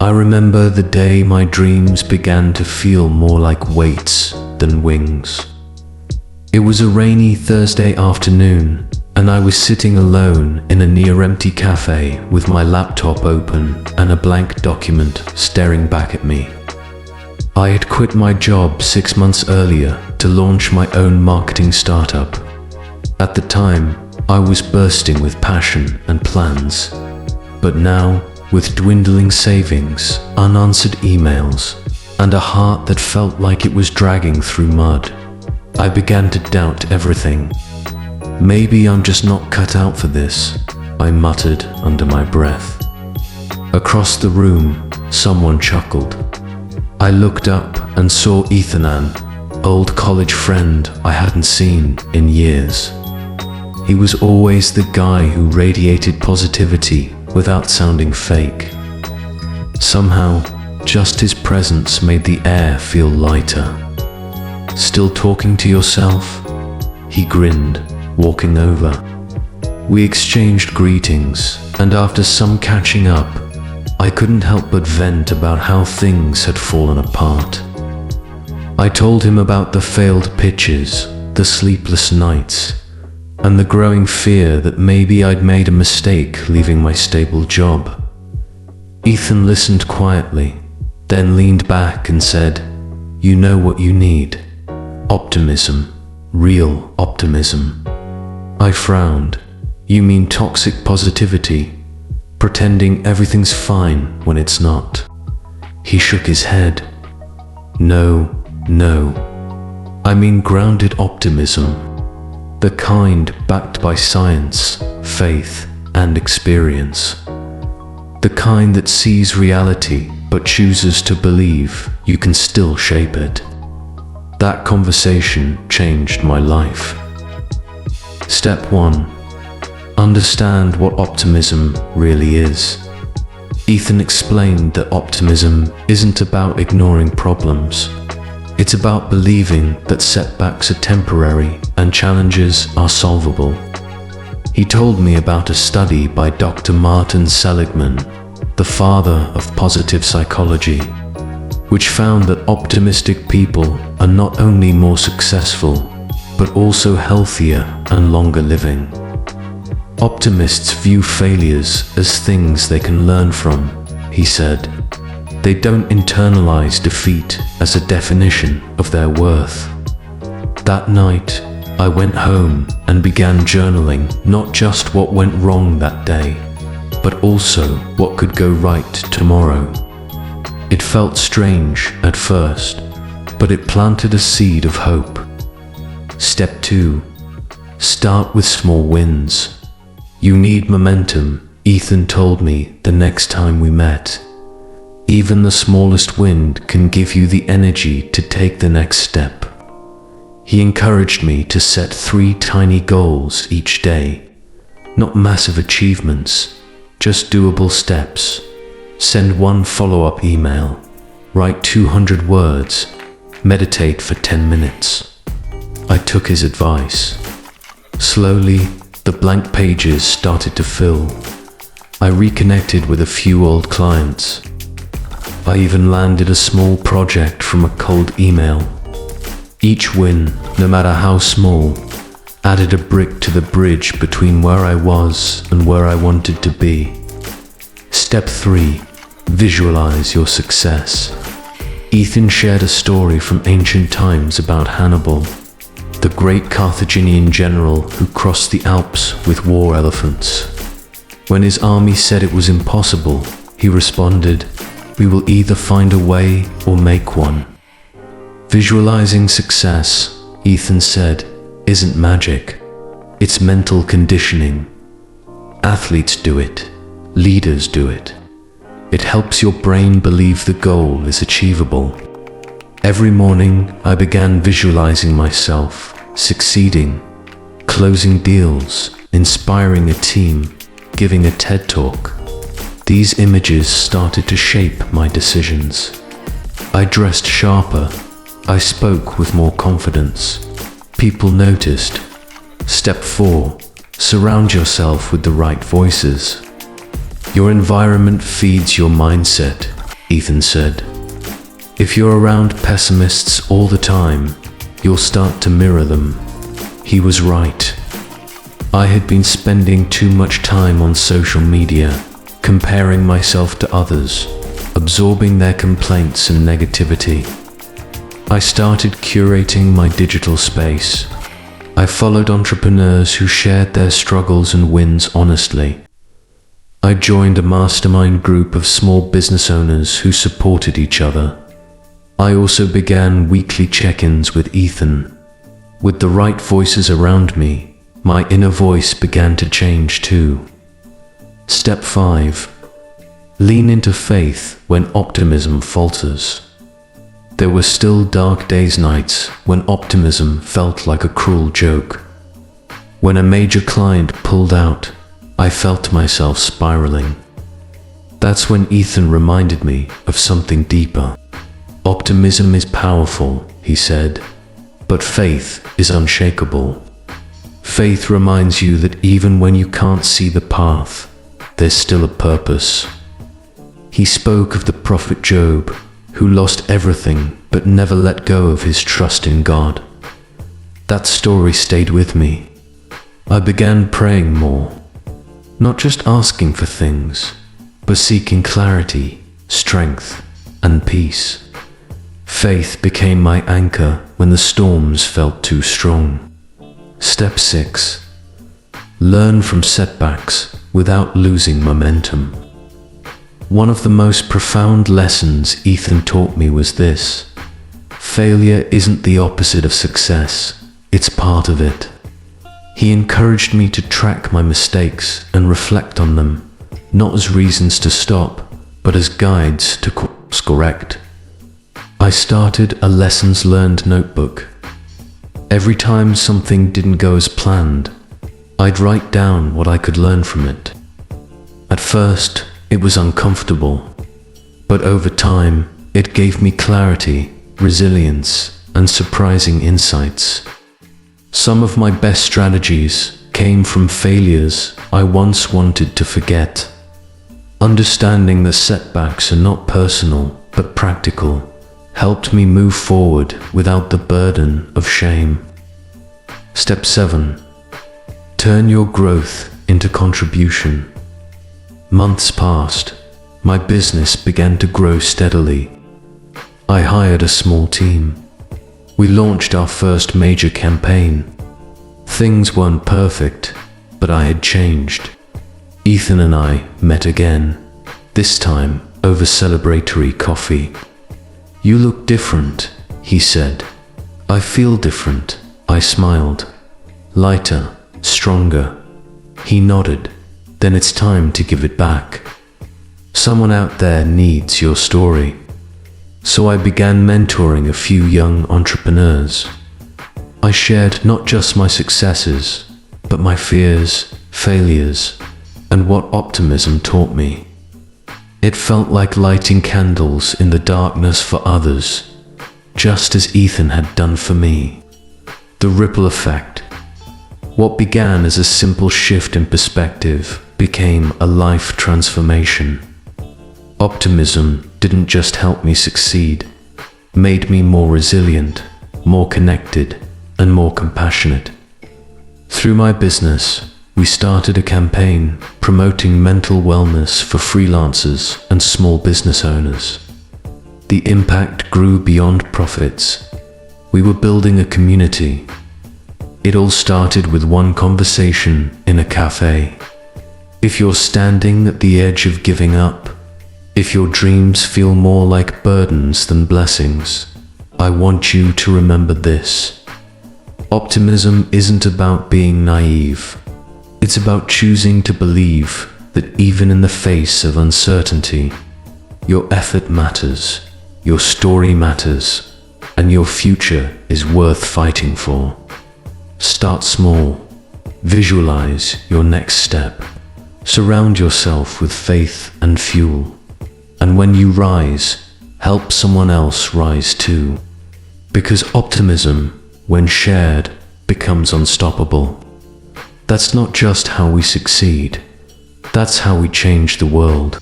I remember the day my dreams began to feel more like weights than wings. It was a rainy Thursday afternoon, and I was sitting alone in a near-empty cafe with my laptop open and a blank document staring back at me. I had quit my job 6 months earlier to launch my own marketing startup. At the time, I was bursting with passion and plans. But now, with dwindling savings, unanswered emails, and a heart that felt like it was dragging through mud, I began to doubt everything. Maybe I'm just not cut out for this, I muttered under my breath. Across the room, someone chuckled. I looked up and saw Ethan, an old college friend I hadn't seen in years. He was always the guy who radiated positivity without sounding fake. Somehow, just his presence made the air feel lighter. "Still talking to yourself?" He grinned, walking over. We exchanged greetings, and after some catching up, I couldn't help but vent about how things had fallen apart. I told him about the failed pitches, the sleepless nights, and the growing fear that maybe I'd made a mistake leaving my stable job. Ethan listened quietly, then leaned back and said, "You know what you need. Optimism. Real optimism." I frowned. "You mean toxic positivity? Pretending everything's fine when it's not?" He shook his head. No. I mean grounded optimism. The kind backed by science, faith, and experience. The kind that sees reality but chooses to believe you can still shape it. That conversation changed my life. Step 1. Understand what optimism really is. Ethan explained that optimism isn't about ignoring problems. It's about believing that setbacks are temporary and challenges are solvable. He told me about a study by Dr. Martin Seligman, the father of positive psychology, which found that optimistic people are not only more successful, but also healthier and longer living. Optimists view failures as things they can learn from, he said. They don't internalize defeat as a definition of their worth. That night, I went home and began journaling not just what went wrong that day, but also what could go right tomorrow. It felt strange at first, but it planted a seed of hope. Step 2. Start with small wins. You need momentum, Ethan told me the next time we met. Even the smallest win can give you the energy to take the next step. He encouraged me to set 3 tiny goals each day. Not massive achievements, just doable steps. Send 1 follow-up email. Write 200 words. Meditate for 10 minutes. I took his advice. Slowly, the blank pages started to fill. I reconnected with a few old clients. I even landed a small project from a cold email. Each win, no matter how small, added a brick to the bridge between where I was and where I wanted to be. Step 3. Visualize your success. Ethan shared a story from ancient times about Hannibal, the great Carthaginian general who crossed the Alps with war elephants. When his army said it was impossible, he responded, "We will either find a way or make one." Visualizing success, Ethan said, isn't magic. It's mental conditioning. Athletes do it. Leaders do it. It helps your brain believe the goal is achievable. Every morning, I began visualizing myself succeeding, closing deals, inspiring a team, giving a TED Talk. These images started to shape my decisions. I dressed sharper. I spoke with more confidence. People noticed. Step 4. Surround yourself with the right voices. Your environment feeds your mindset. Ethan said. If you're around pessimists all the time, you'll start to mirror them. He was right. I had been spending too much time on social media, comparing myself to others, absorbing their complaints and negativity. I started curating my digital space. I followed entrepreneurs who shared their struggles and wins honestly. I joined a mastermind group of small business owners who supported each other. I also began weekly check-ins with Ethan. With the right voices around me, my inner voice began to change too. Step 5. Lean into faith when optimism falters. There were still dark days, nights when optimism felt like a cruel joke. When a major client pulled out, I felt myself spiraling. That's when Ethan reminded me of something deeper. Optimism is powerful, he said, but faith is unshakable. Faith reminds you that even when you can't see the path, there's still a purpose. He spoke of the prophet Job, who lost everything but never let go of his trust in God. That story stayed with me. I began praying more, not just asking for things, but seeking clarity, strength, and peace. Faith became my anchor when the storms felt too strong. Step 6. Learn from setbacks without losing momentum. One of the most profound lessons Ethan taught me was this: failure isn't the opposite of success, it's part of it. He encouraged me to track my mistakes and reflect on them, not as reasons to stop, but as guides to course correct. I started a lessons learned notebook. Every time something didn't go as planned, I'd write down what I could learn from it. At first, it was uncomfortable, but over time, it gave me clarity, resilience, and surprising insights. Some of my best strategies came from failures I once wanted to forget. Understanding that setbacks are not personal, but practical, helped me move forward without the burden of shame. Step 7. Turn your growth into contribution. Months passed. My business began to grow steadily. I hired a small team. We launched our first major campaign. Things weren't perfect, but I had changed. Ethan and I met again, this time over celebratory coffee. You look different, he said. I feel different, I smiled. Lighter, stronger. He nodded. Then it's time to give it back. Someone out there needs your story. So I began mentoring a few young entrepreneurs. I shared not just my successes, but my fears, failures, and what optimism taught me. It felt like lighting candles in the darkness for others, just as Ethan had done for me. The ripple effect. What began as a simple shift in perspective became a life transformation. Optimism didn't just help me succeed, made me more resilient, more connected, and more compassionate. Through my business, we started a campaign promoting mental wellness for freelancers and small business owners. The impact grew beyond profits. We were building a community. It all started with one conversation in a café. If you're standing at the edge of giving up, if your dreams feel more like burdens than blessings, I want you to remember this. Optimism isn't about being naive. It's about choosing to believe that even in the face of uncertainty, your effort matters, your story matters, and your future is worth fighting for. Start small. Visualize your next step. Surround yourself with faith and fuel. And when you rise, help someone else rise too. Because optimism, when shared, becomes unstoppable. That's not just how we succeed. That's how we change the world.